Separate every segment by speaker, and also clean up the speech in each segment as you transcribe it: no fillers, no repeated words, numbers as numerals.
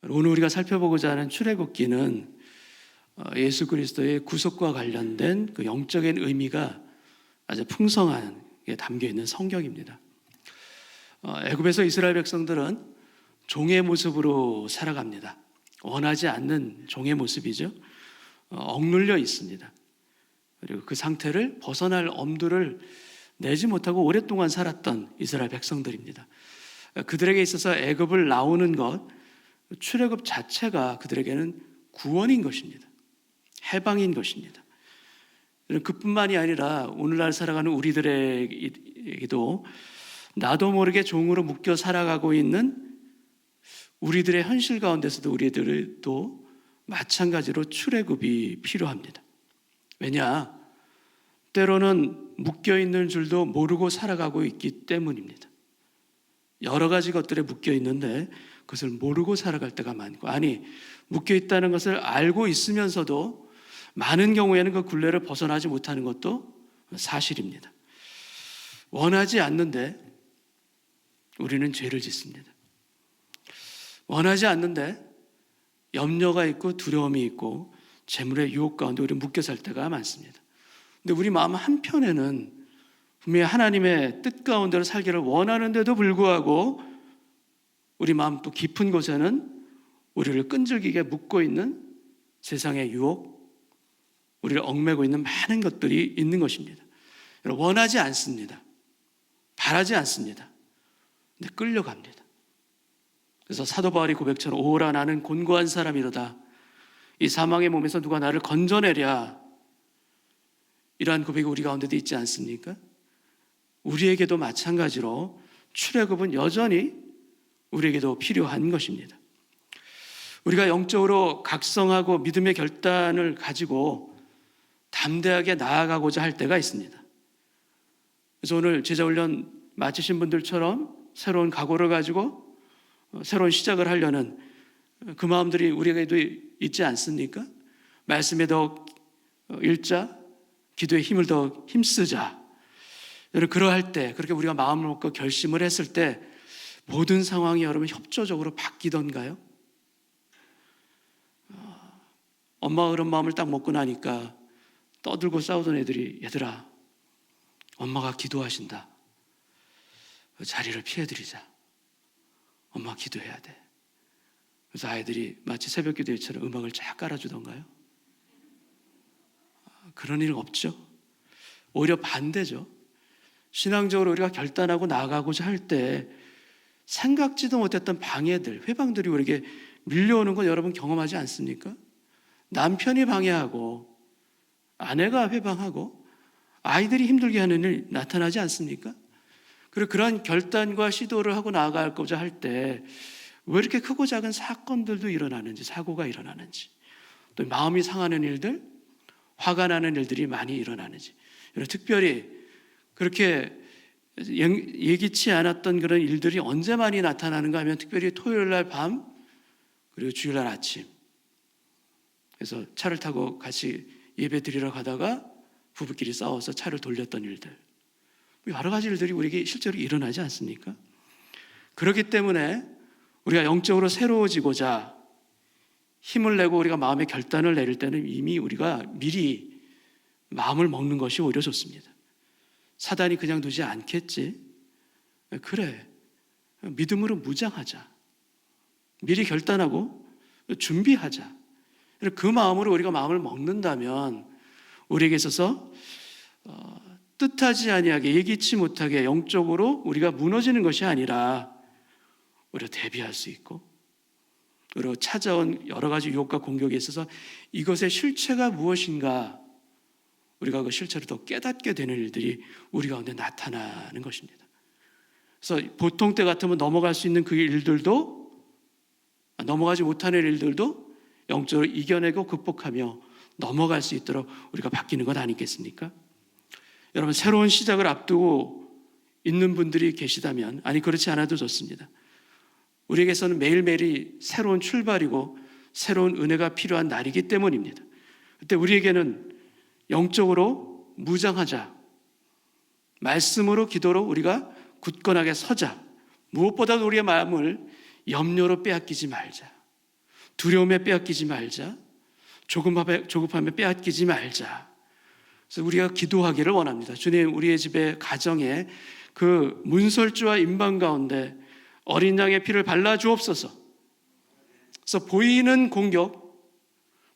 Speaker 1: 오늘 우리가 살펴보고자 하는 출애굽기는 예수 그리스도의 구속과 관련된 그 영적인 의미가 아주 풍성하게 담겨 있는 성경입니다. 애굽에서 이스라엘 백성들은 종의 모습으로 살아갑니다. 원하지 않는 종의 모습이죠. 억눌려 있습니다. 그리고 그 상태를 벗어날 엄두를 내지 못하고 오랫동안 살았던 이스라엘 백성들입니다. 그들에게 있어서 애굽을 나오는 것, 출애굽 자체가 그들에게는 구원인 것입니다. 해방인 것입니다. 그뿐만이 아니라 오늘날 살아가는 우리들에게도 나도 모르게 종으로 묶여 살아가고 있는 우리들의 현실 가운데서도 우리들도 마찬가지로 출애굽이 필요합니다. 왜냐? 때로는 묶여있는 줄도 모르고 살아가고 있기 때문입니다. 여러 가지 것들에 묶여 있는데 그것을 모르고 살아갈 때가 많고, 아니 묶여 있다는 것을 알고 있으면서도 많은 경우에는 그 굴레를 벗어나지 못하는 것도 사실입니다. 원하지 않는데 우리는 죄를 짓습니다. 원하지 않는데 염려가 있고 두려움이 있고 재물의 유혹 가운데 우리는 묶여 살 때가 많습니다. 근데 우리 마음 한편에는 분명히 하나님의 뜻 가운데로 살기를 원하는데도 불구하고 우리 마음 또 깊은 곳에는 우리를 끈질기게 묶고 있는 세상의 유혹, 우리를 얽매고 있는 많은 것들이 있는 것입니다. 원하지 않습니다. 바라지 않습니다. 근데 끌려갑니다. 그래서 사도 바울이 고백처럼 오라 나는 곤고한 사람이로다. 이 사망의 몸에서 누가 나를 건져내랴. 이러한 고백이 우리 가운데도 있지 않습니까? 우리에게도 마찬가지로 출애굽은 여전히 우리에게도 필요한 것입니다. 우리가 영적으로 각성하고 믿음의 결단을 가지고 담대하게 나아가고자 할 때가 있습니다. 그래서 오늘 제자훈련 마치신 분들처럼 새로운 각오를 가지고 새로운 시작을 하려는 그 마음들이 우리에게도 있지 않습니까? 말씀에 더 읽자, 기도에 힘을 더 힘쓰자. 여러분, 그러할 때, 그렇게 우리가 마음을 먹고 결심을 했을 때 모든 상황이 여러분 협조적으로 바뀌던가요? 엄마가 그런 마음을 딱 먹고 나니까 떠들고 싸우던 애들이, 얘들아, 엄마가 기도하신다. 자리를 피해드리자. 엄마 기도해야 돼. 그래서 아이들이 마치 새벽 기도회처럼 음악을 쫙 깔아주던가요? 그런 일은 없죠. 오히려 반대죠. 신앙적으로 우리가 결단하고 나아가고자 할 때 생각지도 못했던 방해들, 회방들이 우리에게 밀려오는 건 여러분 경험하지 않습니까? 남편이 방해하고 아내가 회방하고 아이들이 힘들게 하는 일 나타나지 않습니까? 그리고 그러한 결단과 시도를 하고 나아가고자 할 때 왜 이렇게 크고 작은 사건들도 일어나는지, 사고가 일어나는지, 또 마음이 상하는 일들, 화가 나는 일들이 많이 일어나는지, 특별히 그렇게 예기치 않았던 그런 일들이 언제 많이 나타나는가 하면 특별히 토요일 날 밤 그리고 주일 날 아침, 그래서 차를 타고 같이 예배 드리러 가다가 부부끼리 싸워서 차를 돌렸던 일들, 여러 가지 일들이 우리에게 실제로 일어나지 않습니까? 그렇기 때문에 우리가 영적으로 새로워지고자 힘을 내고 우리가 마음의 결단을 내릴 때는 이미 우리가 미리 마음을 먹는 것이 오히려 좋습니다. 사단이 그냥 두지 않겠지. 그래, 믿음으로 무장하자. 미리 결단하고 준비하자. 그 마음으로 우리가 마음을 먹는다면 우리에게 있어서 뜻하지 아니하게, 예기치 못하게 영적으로 우리가 무너지는 것이 아니라 우리가 대비할 수 있고, 그리고 찾아온 여러 가지 유혹과 공격에 있어서 이것의 실체가 무엇인가 우리가 그 실체를 더 깨닫게 되는 일들이 우리 가운데 나타나는 것입니다. 그래서 보통 때 같으면 넘어갈 수 있는 그 일들도, 넘어가지 못하는 일들도 영적으로 이겨내고 극복하며 넘어갈 수 있도록 우리가 바뀌는 것 아니겠습니까? 여러분, 새로운 시작을 앞두고 있는 분들이 계시다면, 아니 그렇지 않아도 좋습니다. 우리에게서는 매일매일이 새로운 출발이고 새로운 은혜가 필요한 날이기 때문입니다. 그때 우리에게는 영적으로 무장하자, 말씀으로 기도로 우리가 굳건하게 서자, 무엇보다도 우리의 마음을 염려로 빼앗기지 말자. 두려움에 빼앗기지 말자. 조급함에 빼앗기지 말자. 그래서 우리가 기도하기를 원합니다. 주님, 우리의 집에, 가정에 그 문설주와 임방 가운데 어린 양의 피를 발라 주옵소서. 그래서 보이는 공격,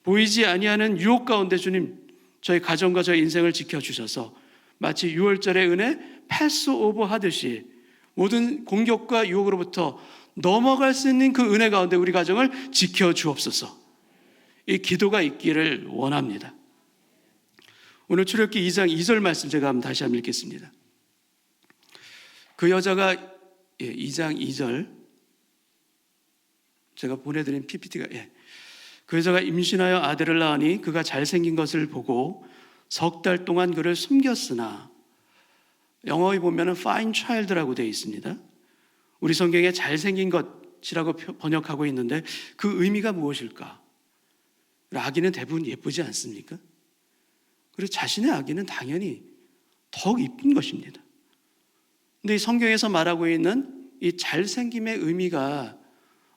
Speaker 1: 보이지 아니하는 유혹 가운데 주님, 저희 가정과 저희 인생을 지켜주셔서 마치 6월절의 은혜 패스오버 하듯이 모든 공격과 유혹으로부터 넘어갈 수 있는 그 은혜 가운데 우리 가정을 지켜주옵소서. 이 기도가 있기를 원합니다. 오늘 출애굽기 2장 2절 말씀 제가 다시 한번 읽겠습니다. 그 여자가 2장 2절 제가 보내드린 PPT가 그 여자가 임신하여 아들을 낳으니 그가 잘생긴 것을 보고 석 달 동안 그를 숨겼으나, 영어에 보면 fine child라고 되어 있습니다. 우리 성경에 잘생긴 것이라고 번역하고 있는데 그 의미가 무엇일까? 아기는 대부분 예쁘지 않습니까? 그리고 자신의 아기는 당연히 더욱 이쁜 것입니다. 근데 이 성경에서 말하고 있는 이 잘생김의 의미가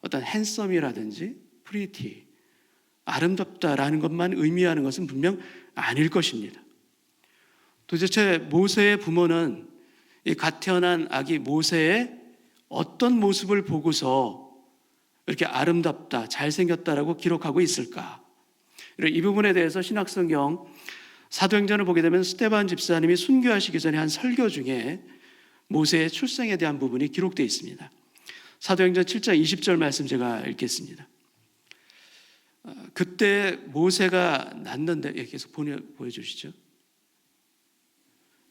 Speaker 1: 어떤 핸섬이라든지 프리티, 아름답다라는 것만 의미하는 것은 분명 아닐 것입니다. 도대체 모세의 부모는 이 갓 태어난 아기 모세의 어떤 모습을 보고서 이렇게 아름답다, 잘생겼다라고 기록하고 있을까? 이 부분에 대해서 신약성경 사도행전을 보게 되면 스데반 집사님이 순교하시기 전에 한 설교 중에 모세의 출생에 대한 부분이 기록되어 있습니다. 사도행전 7장 20절 말씀 제가 읽겠습니다. 그때 모세가 낳는데, 계속 보여주시죠.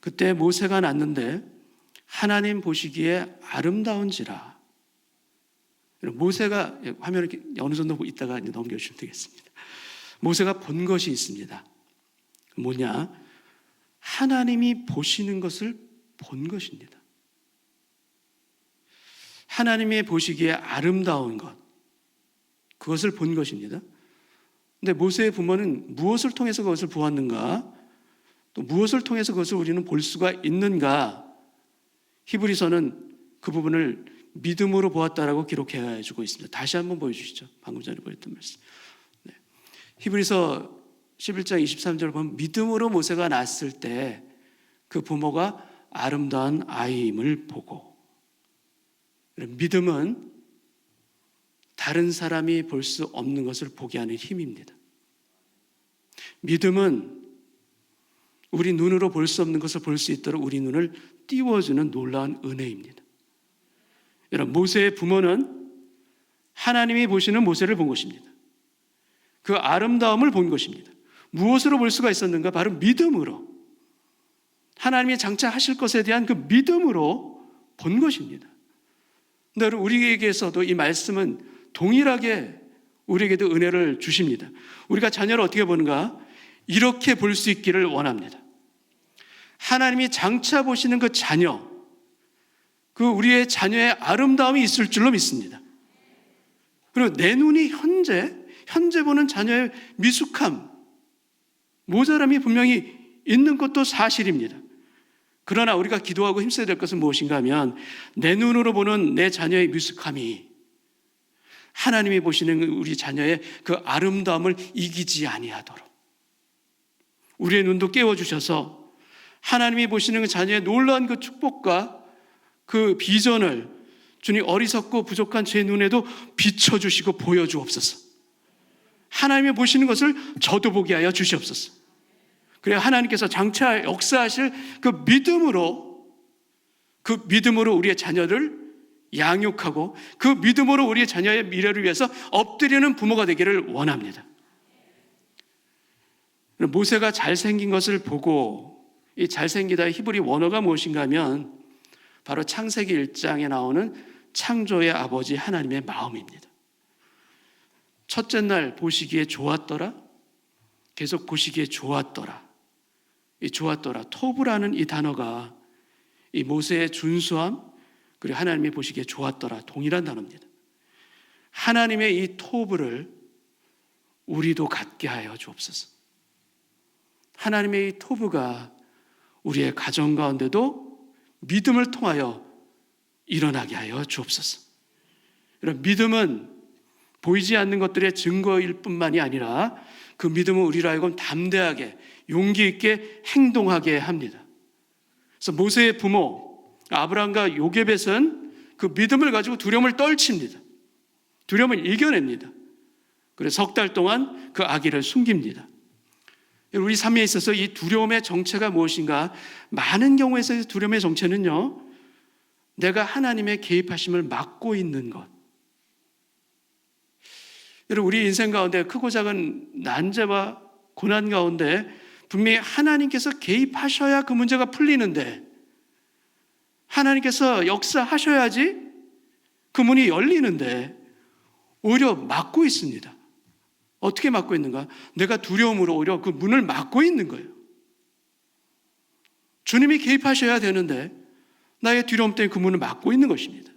Speaker 1: 그때 모세가 낳는데 하나님 보시기에 아름다운지라. 모세가, 화면을 어느 정도 있다가 넘겨주시면 되겠습니다. 모세가 본 것이 있습니다. 뭐냐? 하나님이 보시는 것을 본 것입니다. 하나님이 보시기에 아름다운 것, 그것을 본 것입니다. 근데 모세의 부모는 무엇을 통해서 그것을 보았는가? 또 무엇을 통해서 그것을 우리는 볼 수가 있는가? 히브리서는 그 부분을 믿음으로 보았다라고 기록해 주고 있습니다. 다시 한번 보여주시죠. 방금 전에 보였던 말씀. 히브리서 11장 23절을 보면 믿음으로 모세가 낳았을 때 그 부모가 아름다운 아이임을 보고, 믿음은 다른 사람이 볼 수 없는 것을 보게 하는 힘입니다. 믿음은 우리 눈으로 볼 수 없는 것을 볼 수 있도록 우리 눈을 띄워주는 놀라운 은혜입니다. 여러분, 모세의 부모는 하나님이 보시는 모세를 본 것입니다. 그 아름다움을 본 것입니다. 무엇으로 볼 수가 있었는가? 바로 믿음으로. 하나님이 장차 하실 것에 대한 그 믿음으로 본 것입니다. 근데 우리에게서도 이 말씀은 동일하게 우리에게도 은혜를 주십니다. 우리가 자녀를 어떻게 보는가? 이렇게 볼 수 있기를 원합니다. 하나님이 장차 보시는 그 자녀, 그 우리의 자녀의 아름다움이 있을 줄로 믿습니다. 그리고 내 눈이 현재 보는 자녀의 미숙함, 모자람이 분명히 있는 것도 사실입니다. 그러나 우리가 기도하고 힘써야 될 것은 무엇인가 하면 내 눈으로 보는 내 자녀의 미숙함이 하나님이 보시는 우리 자녀의 그 아름다움을 이기지 아니하도록 우리의 눈도 깨워주셔서 하나님이 보시는 그 자녀의 놀라운 그 축복과 그 비전을 주님 어리석고 부족한 제 눈에도 비춰주시고 보여주옵소서. 하나님이 보시는 것을 저도 보게 하여 주시옵소서. 그래야 하나님께서 장차 역사하실 그 믿음으로 우리의 자녀를 양육하고 그 믿음으로 우리의 자녀의 미래를 위해서 엎드리는 부모가 되기를 원합니다. 모세가 잘생긴 것을 보고, 이 잘생기다의 히브리 원어가 무엇인가 하면 바로 창세기 1장에 나오는 창조의 아버지 하나님의 마음입니다. 첫째 날 보시기에 좋았더라, 계속 보시기에 좋았더라. 이 좋았더라, 토브라는 이 단어가 이 모세의 준수함, 그리고 하나님이 보시기에 좋았더라, 동일한 단어입니다. 하나님의 이 토브를 우리도 갖게 하여 주옵소서. 하나님의 이 토브가 우리의 가정 가운데도 믿음을 통하여 일어나게 하여 주옵소서. 이런 믿음은 보이지 않는 것들의 증거일 뿐만이 아니라 그 믿음은 우리로 하여금 담대하게 용기 있게 행동하게 합니다. 그래서 모세의 부모 아브라함과 요게벳은 그 믿음을 가지고 두려움을 떨칩니다. 두려움을 이겨냅니다. 그래서 석 달 동안 그 아기를 숨깁니다. 우리 삶에 있어서 이 두려움의 정체가 무엇인가? 많은 경우에서 두려움의 정체는요, 내가 하나님의 개입하심을 막고 있는 것. 여러분, 우리 인생 가운데 크고 작은 난제와 고난 가운데 분명히 하나님께서 개입하셔야 그 문제가 풀리는데, 하나님께서 역사하셔야지 그 문이 열리는데 오히려 막고 있습니다. 어떻게 막고 있는가? 내가 두려움으로 오히려 그 문을 막고 있는 거예요. 주님이 개입하셔야 되는데 나의 두려움 때문에 그 문을 막고 있는 것입니다.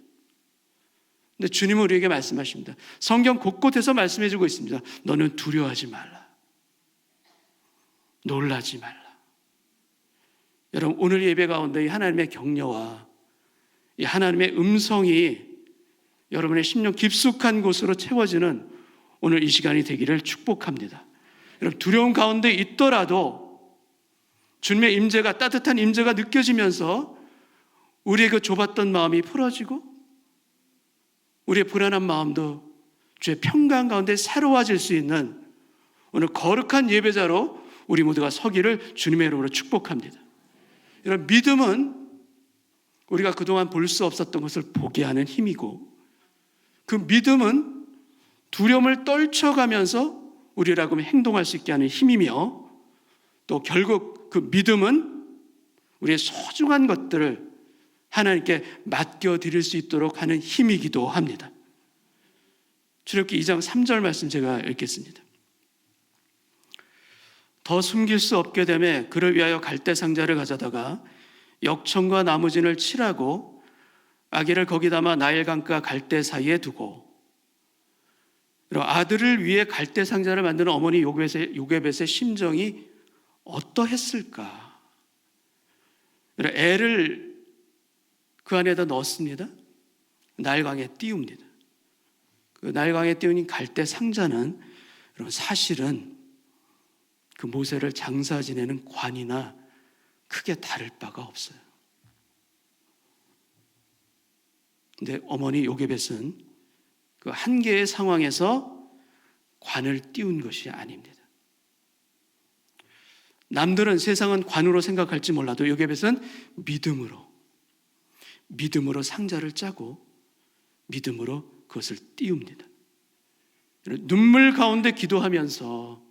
Speaker 1: 근데 주님은 우리에게 말씀하십니다. 성경 곳곳에서 말씀해주고 있습니다. 너는 두려워하지 말라. 놀라지 말라. 여러분, 오늘 예배 가운데 이 하나님의 격려와 이 하나님의 음성이 여러분의 심령 깊숙한 곳으로 채워지는 오늘 이 시간이 되기를 축복합니다. 여러분, 두려움 가운데 있더라도 주님의 임재가, 따뜻한 임재가 느껴지면서 우리의 그 좁았던 마음이 풀어지고 우리의 불안한 마음도 주의 평강 가운데 새로워질 수 있는 오늘 거룩한 예배자로 우리 모두가 서기를 주님의 이름으로 축복합니다. 여러분, 믿음은 우리가 그동안 볼 수 없었던 것을 보게 하는 힘이고, 그 믿음은 두려움을 떨쳐가면서 우리라고 하면 행동할 수 있게 하는 힘이며, 또 결국 그 믿음은 우리의 소중한 것들을 하나님께 맡겨드릴 수 있도록 하는 힘이기도 합니다. 출애굽기 2장 3절 말씀 제가 읽겠습니다. 더 숨길 수 없게 되매 그를 위하여 갈대 상자를 가져다가 역청과 나무진을 칠하고 아기를 거기 담아 나일강과 갈대 사이에 두고, 아들을 위해 갈대 상자를 만드는 어머니 요게벳의 심정이 어떠했을까? 애를 그 안에다 넣었습니다. 나일강에 띄웁니다. 그 나일강에 띄운 갈대 상자는 사실은 그 모세를 장사 지내는 관이나 크게 다를 바가 없어요. 근데 어머니 요게벳은 그 한계의 상황에서 관을 띄운 것이 아닙니다. 남들은 세상은 관으로 생각할지 몰라도 요게벳은 믿음으로 상자를 짜고 믿음으로 그것을 띄웁니다. 눈물 가운데 기도하면서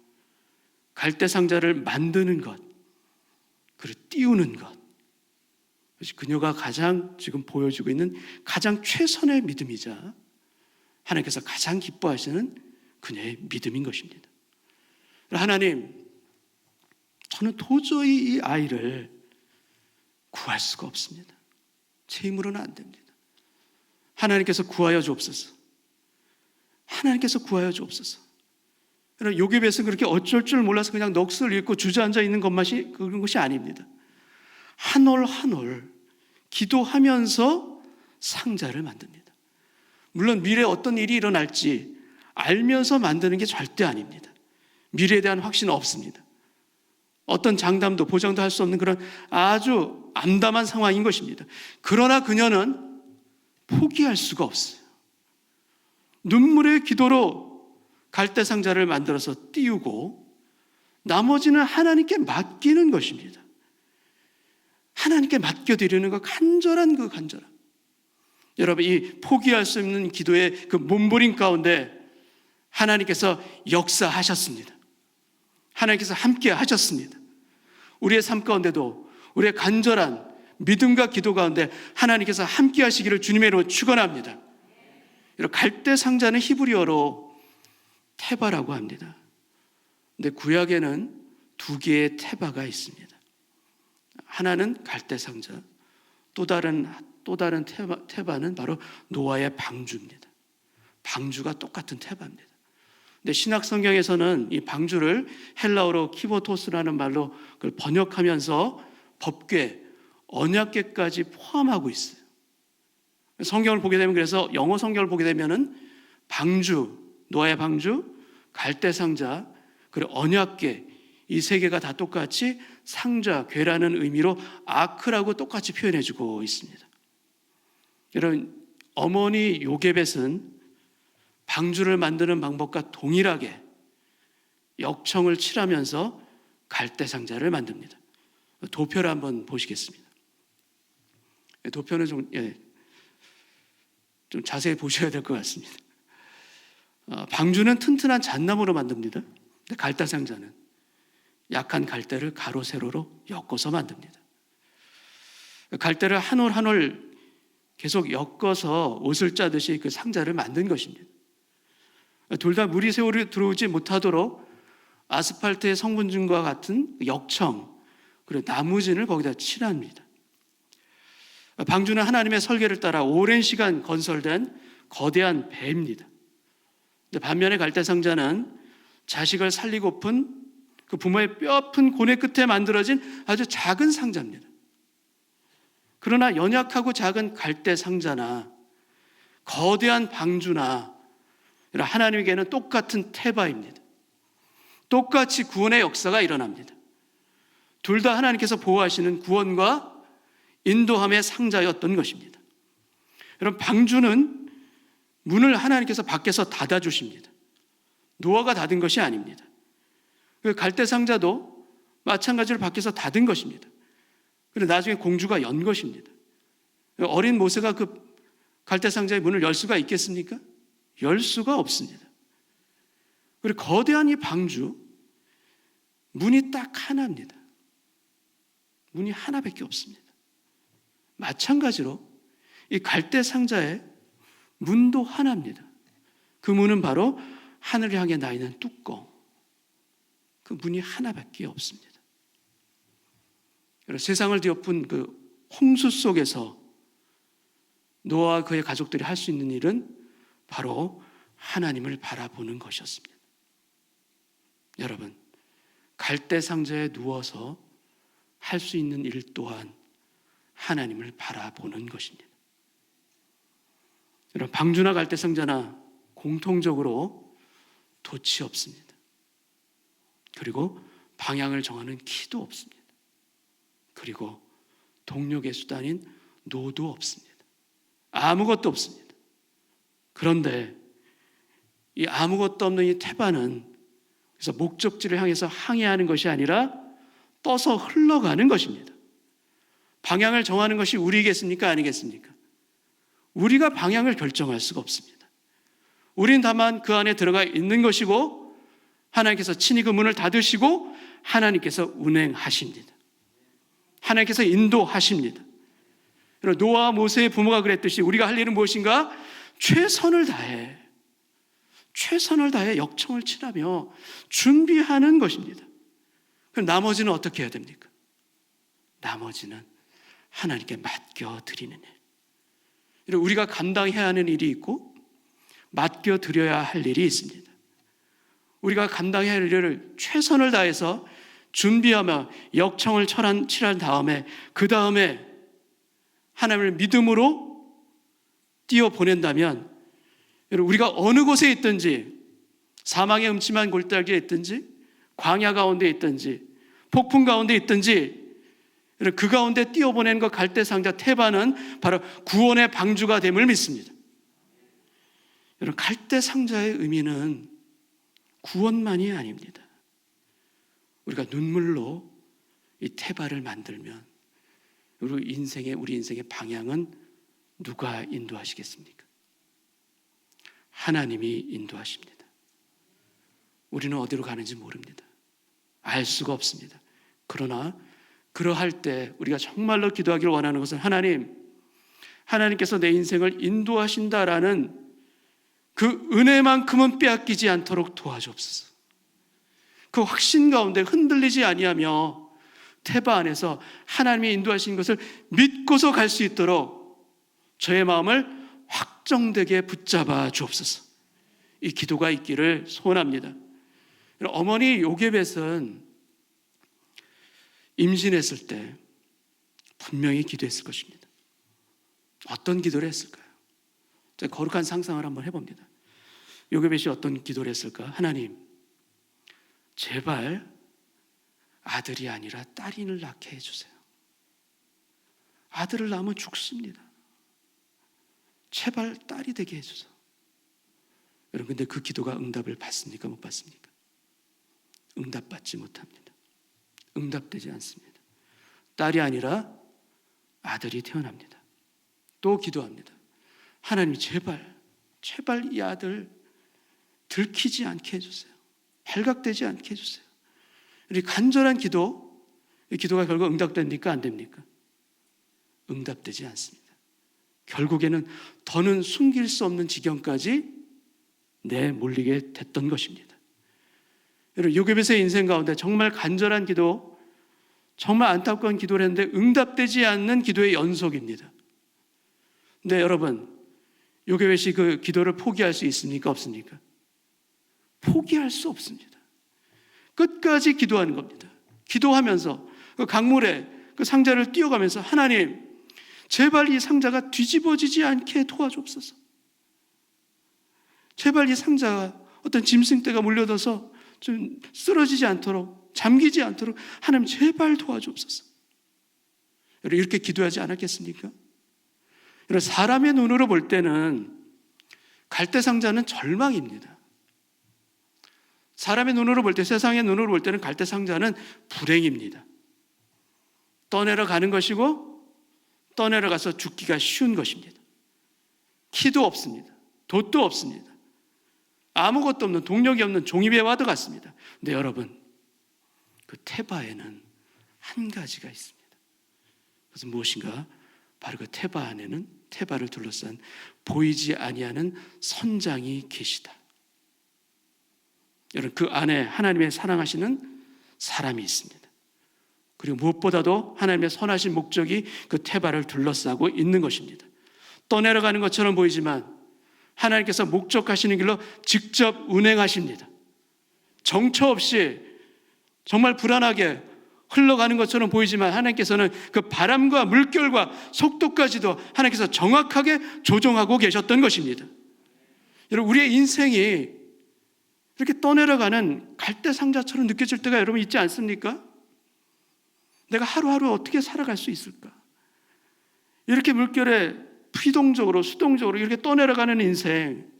Speaker 1: 갈대 상자를 만드는 것, 그리고 띄우는 것, 그것이 그녀가 가장 지금 보여주고 있는 가장 최선의 믿음이자 하나님께서 가장 기뻐하시는 그녀의 믿음인 것입니다. 하나님, 저는 도저히 이 아이를 구할 수가 없습니다. 제 힘으로는 안 됩니다. 하나님께서 구하여 주옵소서. 하나님께서 구하여 주옵소서. 요게벳은 그렇게 어쩔 줄 몰라서 그냥 넋을 잃고 주저앉아 있는 그런 것이 아닙니다. 한 올 한 올 기도하면서 상자를 만듭니다. 물론 미래에 어떤 일이 일어날지 알면서 만드는 게 절대 아닙니다. 미래에 대한 확신은 없습니다. 어떤 장담도 보장도 할 수 없는 그런 아주 암담한 상황인 것입니다. 그러나 그녀는 포기할 수가 없어요. 눈물의 기도로 갈대 상자를 만들어서 띄우고 나머지는 하나님께 맡기는 것입니다. 하나님께 맡겨드리는 그 간절함. 여러분, 이 포기할 수 없는 기도의 그 몸부림 가운데 하나님께서 역사하셨습니다. 하나님께서 함께 하셨습니다. 우리의 삶 가운데도 우리의 간절한 믿음과 기도 가운데 하나님께서 함께 하시기를 주님의 이름으로 축원합니다. 갈대 상자는 히브리어로 테바라고 합니다. 근데 구약에는 두 개의 테바가 있습니다. 하나는 갈대 상자, 또 다른 테바는 바로 노아의 방주입니다. 방주가 똑같은 테바입니다. 근데 신약 성경에서는 이 방주를 헬라어로 키보토스라는 말로 그걸 번역하면서 법궤, 언약궤까지 포함하고 있어요. 성경을 보게 되면, 그래서 영어 성경을 보게 되면은 방주, 노아의 방주, 갈대 상자, 그리고 언약궤, 이 세 개가 다 똑같이 상자, 궤라는 의미로 아크라고 똑같이 표현해주고 있습니다. 여러분, 어머니 요게벳은 방주를 만드는 방법과 동일하게 역청을 칠하면서 갈대 상자를 만듭니다. 도표를 한번 보시겠습니다. 도표는 좀 자세히 보셔야 될 것 같습니다. 방주는 튼튼한 잣나무로 만듭니다. 근데 갈대 상자는 약한 갈대를 가로 세로로 엮어서 만듭니다. 갈대를 한 올 한 올 계속 엮어서 옷을 짜듯이 그 상자를 만든 것입니다. 둘 다 물이 세월이 들어오지 못하도록 아스팔트의 성분진과 같은 역청, 그리고 나무진을 거기다 칠합니다. 방주는 하나님의 설계를 따라 오랜 시간 건설된 거대한 배입니다. 반면에 갈대상자는 자식을 살리고픈 그 부모의 뼈아픈 고뇌 끝에 만들어진 아주 작은 상자입니다. 그러나 연약하고 작은 갈대상자나 거대한 방주나 하나님에게는 똑같은 태바입니다. 똑같이 구원의 역사가 일어납니다. 둘 다 하나님께서 보호하시는 구원과 인도함의 상자였던 것입니다. 여러분, 방주는 문을 하나님께서 밖에서 닫아주십니다. 노아가 닫은 것이 아닙니다. 갈대상자도 마찬가지로 밖에서 닫은 것입니다. 그리고 나중에 공주가 연 것입니다. 어린 모세가 그 갈대상자의 문을 열 수가 있겠습니까? 열 수가 없습니다. 그리고 거대한 이 방주, 문이 딱 하나입니다. 문이 하나밖에 없습니다. 마찬가지로 이 갈대상자의 문도 하나입니다. 그 문은 바로 하늘을 향해 나 있는 뚜껑, 그 문이 하나밖에 없습니다. 세상을 뒤엎은 그 홍수 속에서 노아와 그의 가족들이 할 수 있는 일은 바로 하나님을 바라보는 것이었습니다. 여러분, 갈대상자에 누워서 할 수 있는 일 또한 하나님을 바라보는 것입니다. 여러분, 방주나 갈대상자나 공통적으로 돛이 없습니다. 그리고 방향을 정하는 키도 없습니다. 그리고 동력의 수단인 노도 없습니다. 아무것도 없습니다. 그런데 이 아무것도 없는 이 태바는 그래서 목적지를 향해서 항해하는 것이 아니라 떠서 흘러가는 것입니다. 방향을 정하는 것이 우리겠습니까? 아니겠습니까? 우리가 방향을 결정할 수가 없습니다. 우린 다만 그 안에 들어가 있는 것이고 하나님께서 친히 그 문을 닫으시고 하나님께서 운행하십니다. 하나님께서 인도하십니다. 노아와 모세의 부모가 그랬듯이 우리가 할 일은 무엇인가? 최선을 다해 역청을 칠하며 준비하는 것입니다. 그럼 나머지는 어떻게 해야 됩니까? 나머지는 하나님께 맡겨드리는 일. 우리가 감당해야 하는 일이 있고 맡겨드려야 할 일이 있습니다. 우리가 감당해야 할 일을 최선을 다해서 준비하며 역청을 칠한 다음에 그 다음에 하나님을 믿음으로 띄워보낸다면 우리가 어느 곳에 있든지 사망의 음침한 골짜기에 있든지 광야 가운데 있든지 폭풍 가운데 있든지 그 가운데 띄워보내는 것 갈대상자 태바는 바로 구원의 방주가 됨을 믿습니다. 여러분, 갈대상자의 의미는 구원만이 아닙니다. 우리가 눈물로 이 태바를 만들면 우리 인생의 방향은 누가 인도하시겠습니까? 하나님이 인도하십니다. 우리는 어디로 가는지 모릅니다. 알 수가 없습니다. 그러나 그러할 때 우리가 정말로 기도하기를 원하는 것은 하나님께서 내 인생을 인도하신다라는 그 은혜만큼은 빼앗기지 않도록 도와주옵소서. 그 확신 가운데 흔들리지 아니하며 태바 안에서 하나님이 인도하신 것을 믿고서 갈 수 있도록 저의 마음을 확정되게 붙잡아 주옵소서. 이 기도가 있기를 소원합니다. 어머니 요게벳은 임신했을 때 분명히 기도했을 것입니다. 어떤 기도를 했을까요? 제가 거룩한 상상을 한번 해봅니다. 요게벳이 어떤 기도를 했을까? 하나님, 제발 아들이 아니라 딸을 낳게 해주세요. 아들을 낳으면 죽습니다. 제발 딸이 되게 해주세요. 여러분, 근데 그 기도가 응답을 받습니까? 못 받습니까? 응답받지 못합니다. 응답되지 않습니다. 딸이 아니라 아들이 태어납니다. 또 기도합니다. 하나님, 제발 이 아들 들키지 않게 해주세요. 발각되지 않게 해주세요. 우리 간절한 기도, 이 기도가 결국 응답됩니까? 안 됩니까? 응답되지 않습니다. 결국에는 더는 숨길 수 없는 지경까지 내몰리게 됐던 것입니다. 여러분, 요게벳의 인생 가운데 정말 간절한 기도, 정말 안타까운 기도를 했는데 응답되지 않는 기도의 연속입니다. 근데 여러분, 요게벳이 그 기도를 포기할 수 있습니까? 없습니까? 포기할 수 없습니다. 끝까지 기도하는 겁니다. 기도하면서 그 강물에 그 상자를 띄워가면서 하나님, 제발 이 상자가 뒤집어지지 않게 도와주옵소서. 제발 이 상자가 어떤 짐승떼가 물려들어서 좀 쓰러지지 않도록, 잠기지 않도록 하나님 제발 도와주옵소서. 여러분, 이렇게 기도하지 않았겠습니까? 여러분, 사람의 눈으로 볼 때는 갈대 상자는 절망입니다. 사람의 눈으로 볼 때, 세상의 눈으로 볼 때는 갈대 상자는 불행입니다. 떠내려 가는 것이고 떠내려가서 죽기가 쉬운 것입니다. 키도 없습니다. 돛도 없습니다. 아무것도 없는, 동력이 없는 종이배와도 같습니다. 근데 여러분, 그 테바에는 한 가지가 있습니다. 그래서 무엇인가? 바로 그 테바 안에는, 테바를 둘러싼 보이지 아니하는 선장이 계시다. 여러분, 그 안에 하나님의 사랑하시는 사람이 있습니다. 그리고 무엇보다도 하나님의 선하신 목적이 그 테바를 둘러싸고 있는 것입니다. 떠내려가는 것처럼 보이지만 하나님께서 목적하시는 길로 직접 운행하십니다. 정처 없이 정말 불안하게 흘러가는 것처럼 보이지만 하나님께서는 그 바람과 물결과 속도까지도 하나님께서 정확하게 조정하고 계셨던 것입니다. 여러분, 우리의 인생이 이렇게 떠내려가는 갈대 상자처럼 느껴질 때가 여러분 있지 않습니까? 내가 하루하루 어떻게 살아갈 수 있을까? 이렇게 물결에 피동적으로, 수동적으로 이렇게 떠내려가는 인생,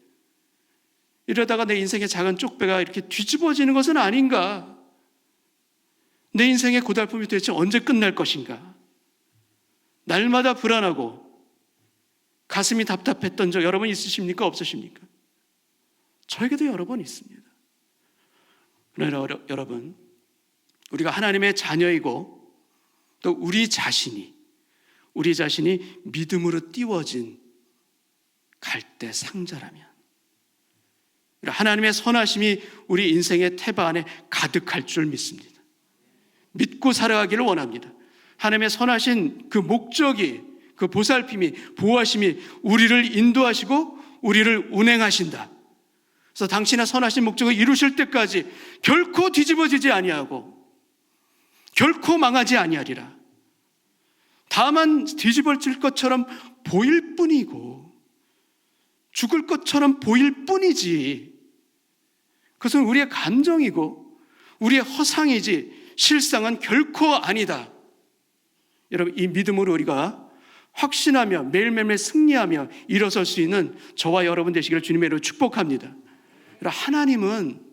Speaker 1: 이러다가 내 인생의 작은 쪽배가 이렇게 뒤집어지는 것은 아닌가? 내 인생의 고달픔이 도대체 언제 끝날 것인가? 날마다 불안하고 가슴이 답답했던 적 여러 번 있으십니까? 없으십니까? 저에게도 여러 번 있습니다. 그러나 여러분, 우리가 하나님의 자녀이고 또 우리 자신이 믿음으로 띄워진 갈대 상자라면, 하나님의 선하심이 우리 인생의 테바 안에 가득할 줄 믿습니다. 믿고 살아가기를 원합니다. 하나님의 선하신 그 목적이, 그 보살핌이, 보호하심이 우리를 인도하시고 우리를 운행하신다. 그래서 당신의 선하신 목적을 이루실 때까지 결코 뒤집어지지 아니하고 결코 망하지 아니하리라. 다만 뒤집어질 것처럼 보일 뿐이고 죽을 것처럼 보일 뿐이지, 그것은 우리의 감정이고 우리의 허상이지 실상은 결코 아니다. 여러분, 이 믿음으로 우리가 확신하며 매일매일 승리하며 일어설 수 있는 저와 여러분 되시기를 주님의 이름으로 축복합니다. 하나님은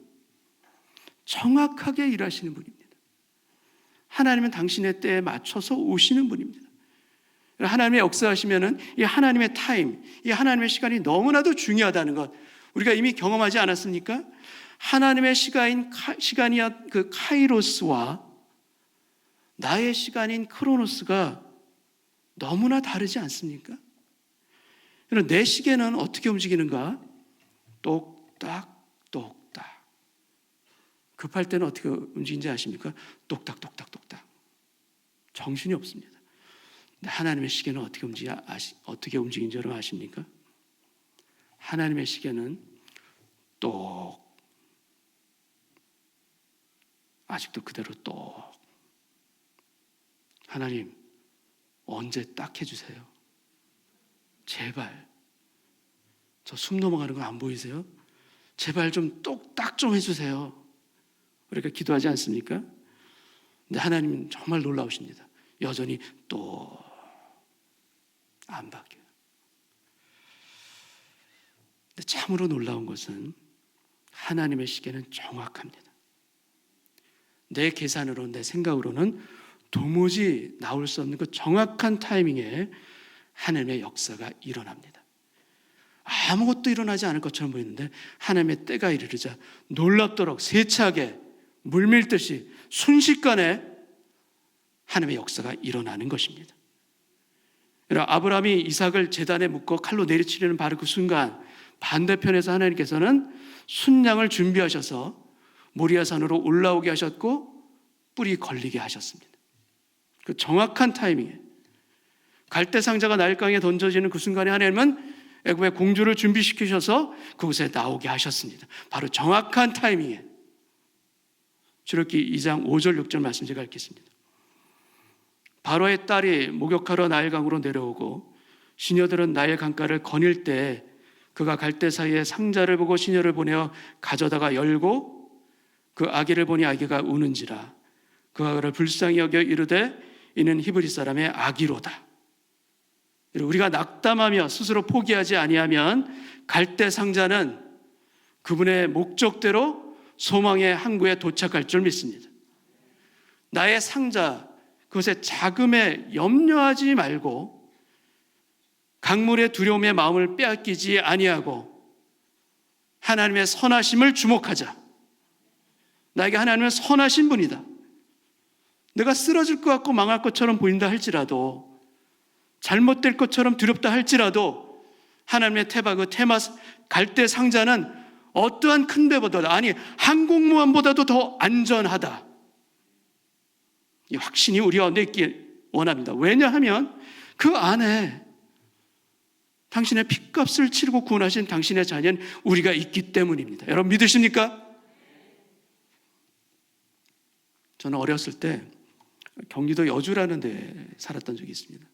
Speaker 1: 정확하게 일하시는 분입니다. 하나님은 당신의 때에 맞춰서 오시는 분입니다. 하나님의 역사하시면은 이 하나님의 타임, 이 하나님의 시간이 너무나도 중요하다는 것 우리가 이미 경험하지 않았습니까? 하나님의 시간이야 그 카이로스와 나의 시간인 크로노스가 너무나 다르지 않습니까? 내 시계는 어떻게 움직이는가? 똑딱 똑딱. 급할 때는 어떻게 움직이는지 아십니까? 똑딱 똑딱 똑딱. 정신이 없습니다. 근데 하나님의 시계는 어떻게 움직이는지 여러분 아십니까? 하나님의 시계는 똑, 아직도 그대로 똑. 하나님, 언제 딱 해주세요. 제발. 저 숨 넘어가는 거 안 보이세요? 제발 좀 똑딱 좀 해주세요. 우리가 기도하지 않습니까? 근데 하나님은 정말 놀라우십니다. 여전히 또 안 바뀌어요. 근데 참으로 놀라운 것은 하나님의 시계는 정확합니다. 내 계산으로, 내 생각으로는 도무지 나올 수 없는 그 정확한 타이밍에 하나님의 역사가 일어납니다. 아무것도 일어나지 않을 것처럼 보이는데 하나님의 때가 이르르자 놀랍도록 세차게 물밀듯이 순식간에 하나님의 역사가 일어나는 것입니다. 아브라함이 이삭을 제단에 묶어 칼로 내리치려는 바로 그 순간 반대편에서 하나님께서는 순양을 준비하셔서 모리아산으로 올라오게 하셨고 뿔이 걸리게 하셨습니다. 그 정확한 타이밍에 갈대 상자가 나일강에 던져지는 그 순간에 하나님은 애굽의 공주를 준비시키셔서 그곳에 나오게 하셨습니다. 바로 정확한 타이밍에. 출애굽기 2장 5절 6절 말씀 제가 읽겠습니다. 바로의 딸이 목욕하러 나일강으로 내려오고 시녀들은 나일 강가를 거닐 때 그가 갈대 사이에 상자를 보고 시녀를 보내어 가져다가 열고 그 아기를 보니 아기가 우는지라 그가 그를 불쌍히 여겨 이르되 이는 히브리 사람의 아기로다. 우리가 낙담하며 스스로 포기하지 아니하면 갈대 상자는 그분의 목적대로 소망의 항구에 도착할 줄 믿습니다. 나의 상자, 그것의 자금에 염려하지 말고 강물의 두려움의 마음을 빼앗기지 아니하고 하나님의 선하심을 주목하자. 나에게 하나님은 선하신 분이다. 내가 쓰러질 것 같고 망할 것처럼 보인다 할지라도, 잘못될 것처럼 두렵다 할지라도 하나님의 그 테마 갈대 상자는 어떠한 큰 배보다, 아니 항공모함보다도 더 안전하다. 이 확신이 우리 가운데 있기 원합니다. 왜냐하면 그 안에 당신의 핏값을 치르고 구원하신 당신의 자녀는 우리가 있기 때문입니다. 여러분 믿으십니까? 저는 어렸을 때 경기도 여주라는 데 살았던 적이 있습니다.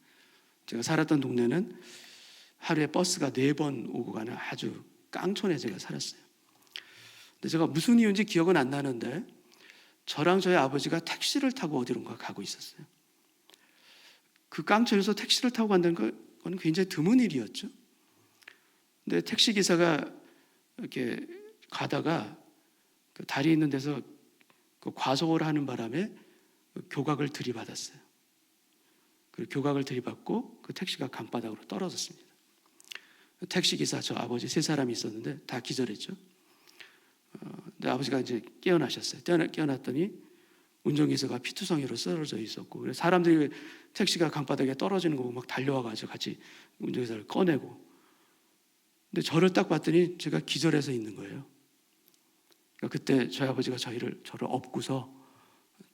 Speaker 1: 제가 살았던 동네는 하루에 버스가 4번 오고 가는 아주 깡촌에 제가 살았어요. 근데 제가 무슨 이유인지 기억은 안 나는데 저랑 저희 아버지가 택시를 타고 어디론가 가고 있었어요. 그 깡촌에서 택시를 타고 간다는 건 굉장히 드문 일이었죠. 근데 택시 기사가 이렇게 가다가 그 다리 있는 데서 그 과속을 하는 바람에 그 교각을 들이받았어요. 그 교각을 들이받고 그 택시가 강바닥으로 떨어졌습니다. 택시 기사, 저 아버지 3사람이 있었는데 다 기절했죠. 근데 아버지가 이제 깨어나셨어요. 깨어났더니 운전기사가 피투성이로 쓰러져 있었고, 그래서 사람들이 택시가 강바닥에 떨어지는 거 보고 막 달려와가지고 같이 운전기사를 꺼내고, 근데 저를 딱 봤더니 제가 기절해서 있는 거예요. 그러니까 그때 저희 아버지가 저를 업고서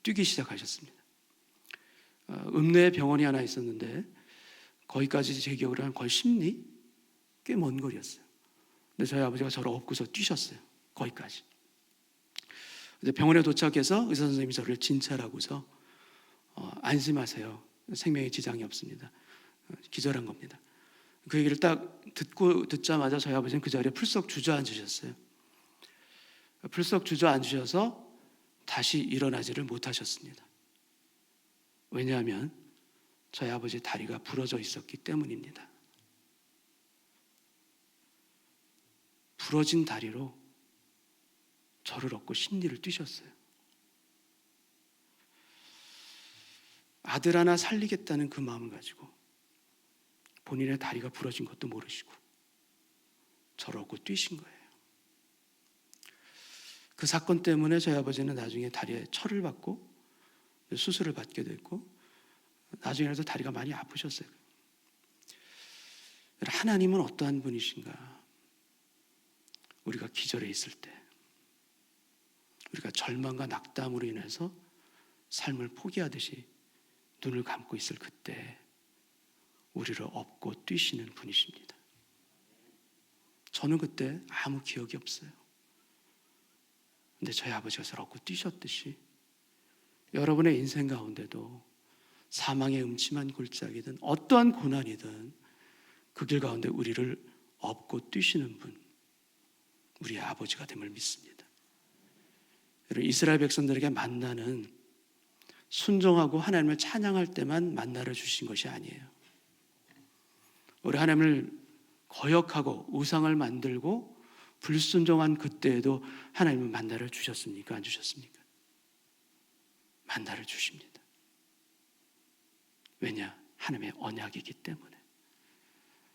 Speaker 1: 뛰기 시작하셨습니다. 읍내에 병원이 하나 있었는데 거기까지 제 기억으로 한 거의 10리? 꽤 먼 거리였어요. 근데 저희 아버지가 저를 업고서 뛰셨어요. 거기까지. 근데 병원에 도착해서 의사 선생님이 저를 진찰하고서 안심하세요. 생명에 지장이 없습니다. 기절한 겁니다. 그 얘기를 딱 듣자마자 저희 아버지는 그 자리에 풀썩 주저앉으셨어요. 풀썩 주저앉으셔서 다시 일어나지를 못하셨습니다. 왜냐하면 저희 아버지 다리가 부러져 있었기 때문입니다. 부러진 다리로 저를 업고 10리를 뛰셨어요. 아들 하나 살리겠다는 그 마음을 가지고 본인의 다리가 부러진 것도 모르시고 저를 업고 뛰신 거예요. 그 사건 때문에 저희 아버지는 나중에 다리에 철을 받고 수술을 받게 됐고 나중에라도 다리가 많이 아프셨어요. 하나님은 어떠한 분이신가? 우리가 기절해 있을 때, 우리가 절망과 낙담으로 인해서 삶을 포기하듯이 눈을 감고 있을 그때 우리를 업고 뛰시는 분이십니다. 저는 그때 아무 기억이 없어요. 근데 저희 아버지가 저를 업고 뛰셨듯이 여러분의 인생 가운데도 사망의 음침한 골짜기든 어떠한 고난이든 그 길 가운데 우리를 업고 뛰시는 분, 우리의 아버지가 됨을 믿습니다. 여러분, 이스라엘 백성들에게 만나는 순종하고 하나님을 찬양할 때만 만나를 주신 것이 아니에요. 우리 하나님을 거역하고 우상을 만들고 불순종한 그때에도 하나님은 만나를 주셨습니까? 안 주셨습니까? 만나를 주십니다. 왜냐? 하나님의 언약이기 때문에.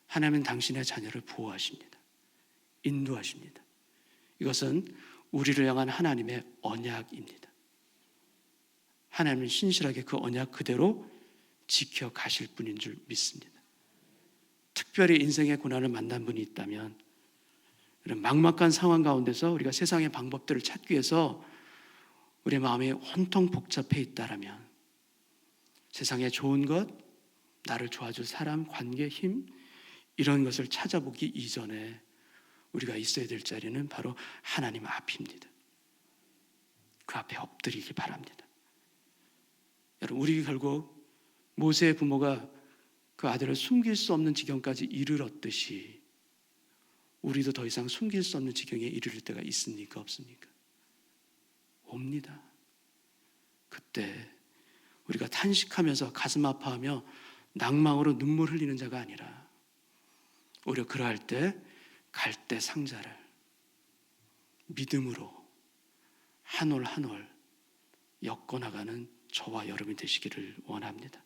Speaker 1: 하나님은 당신의 자녀를 보호하십니다. 인도하십니다. 이것은 우리를 향한 하나님의 언약입니다. 하나님은 신실하게 그 언약 그대로 지켜가실 분인 줄 믿습니다. 특별히 인생의 고난을 만난 분이 있다면, 이런 막막한 상황 가운데서 우리가 세상의 방법들을 찾기 위해서 우리의 마음이 온통 복잡해 있다라면, 세상에 좋은 것, 나를 도와줄 사람, 관계, 힘, 이런 것을 찾아보기 이전에 우리가 있어야 될 자리는 바로 하나님 앞입니다. 그 앞에 엎드리기 바랍니다. 여러분, 우리 결국 모세의 부모가 그 아들을 숨길 수 없는 지경까지 이르렀듯이 우리도 더 이상 숨길 수 없는 지경에 이르를 때가 있습니까? 없습니까? 옵니다. 그때 우리가 탄식하면서 가슴 아파하며 낭망으로 눈물 흘리는 자가 아니라 오히려 그러할 때 갈대 상자를 믿음으로 한 올 한 올 엮어나가는 저와 여러분이 되시기를 원합니다.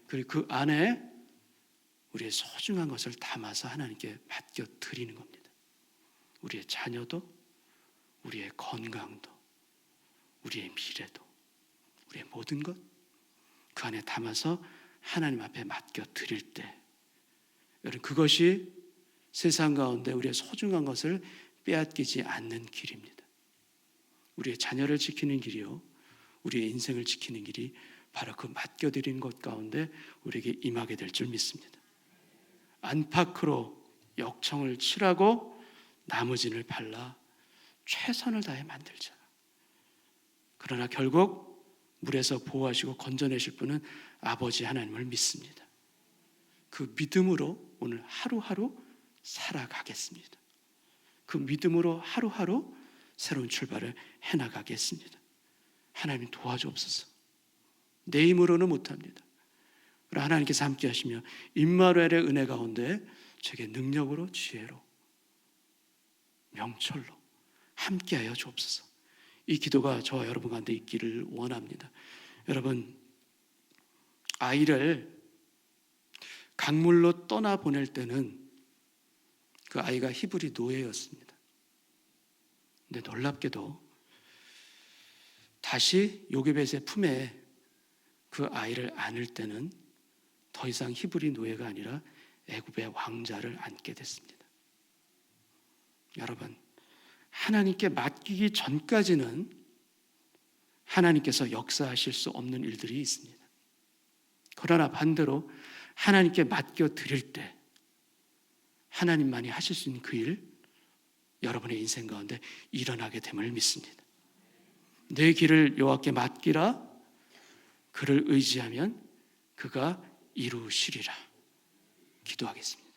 Speaker 1: 그리고 그 안에 우리의 소중한 것을 담아서 하나님께 맡겨드리는 겁니다. 우리의 자녀도, 우리의 건강도, 우리의 미래도, 우리의 모든 것 그 안에 담아서 하나님 앞에 맡겨드릴 때, 여러분, 그것이 세상 가운데 우리의 소중한 것을 빼앗기지 않는 길입니다. 우리의 자녀를 지키는 길이요, 우리의 인생을 지키는 길이 바로 그 맡겨드리는 것 가운데 우리에게 임하게 될 줄 믿습니다. 안팎으로 역청을 칠하고 나머지를 발라 최선을 다해 만들자. 그러나 결국 물에서 보호하시고 건져내실 분은 아버지 하나님을 믿습니다. 그 믿음으로 오늘 하루하루 살아가겠습니다. 그 믿음으로 하루하루 새로운 출발을 해나가겠습니다. 하나님 도와주옵소서. 내 힘으로는 못합니다. 그러나 하나님께서 함께 하시며 임마누엘의 은혜 가운데 제게 능력으로, 지혜로, 명철로 함께하여 주옵소서. 이 기도가 저와 여러분 가운데 있기를 원합니다. 여러분, 아이를 강물로 떠나보낼 때는 그 아이가 히브리 노예였습니다. 근데 놀랍게도 다시 요게벳의 품에 그 아이를 안을 때는 더 이상 히브리 노예가 아니라 애굽의 왕자를 안게 됐습니다. 여러분, 하나님께 맡기기 전까지는 하나님께서 역사하실 수 없는 일들이 있습니다. 그러나 반대로 하나님께 맡겨드릴 때 하나님만이 하실 수 있는 그 일, 여러분의 인생 가운데 일어나게 됨을 믿습니다. 내 길을 여호와께 맡기라. 그를 의지하면 그가 이루시리라. 기도하겠습니다.